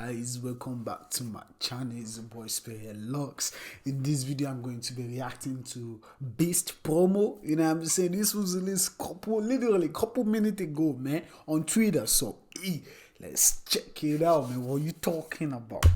guys, welcome back to my channel. It's your boy Spare Locks. In this video I'm going to be reacting to Beast promo. You know what I'm saying? This was released literally couple minutes ago, man, on Twitter. So let's check it out, man. What are you talking about?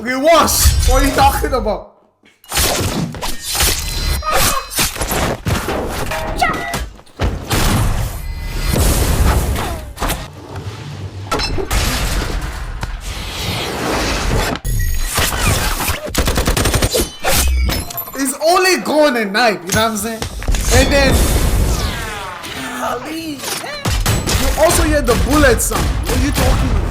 Rewash! What are you talking about? It's only gone at night, you know what I'm saying? And then you also hear the bullet sound. What are you talking about?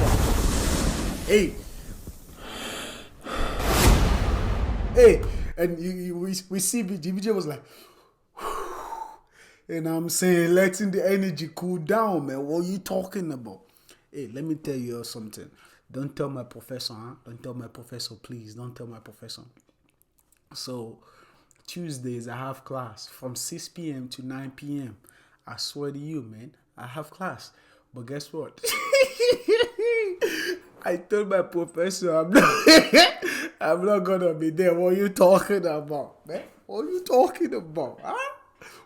Hey, and we see Vijay was like, and I'm saying, letting the energy cool down, man. What are you talking about? Hey, let me tell you something. Don't tell my professor, huh? Don't tell my professor, please. Don't tell my professor. So, Tuesdays I have class from 6 p.m. to 9 p.m. I swear to you, man, I have class. But guess what? I told my professor I'm not gonna be there. What are you talking about, man? What are you talking about? Huh?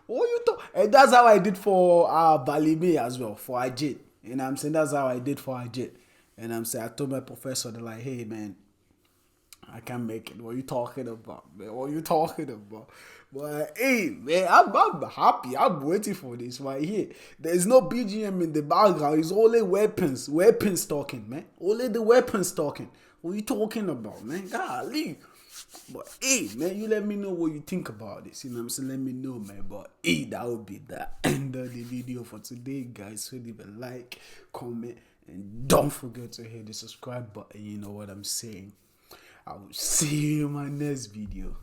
What are you talking? And that's how I did for Balime as well, for Ajit. You know what I'm saying? That's how I did for Ajit. And I'm saying, I told my professor, they're like, hey man, I can't make it. What are you talking about, man? What are you talking about? But hey, man, I'm happy. I'm waiting for this right here. There's no BGM in the background. It's only weapons. Weapons talking, man. Only the weapons talking. What are you talking about, man? Golly. But hey, man, you let me know what you think about this. You know what I'm saying? Let me know, man. But hey, that would be the end of the video for today, guys. So leave a like, comment, and don't forget to hit the subscribe button. You know what I'm saying? I will see you in my next video.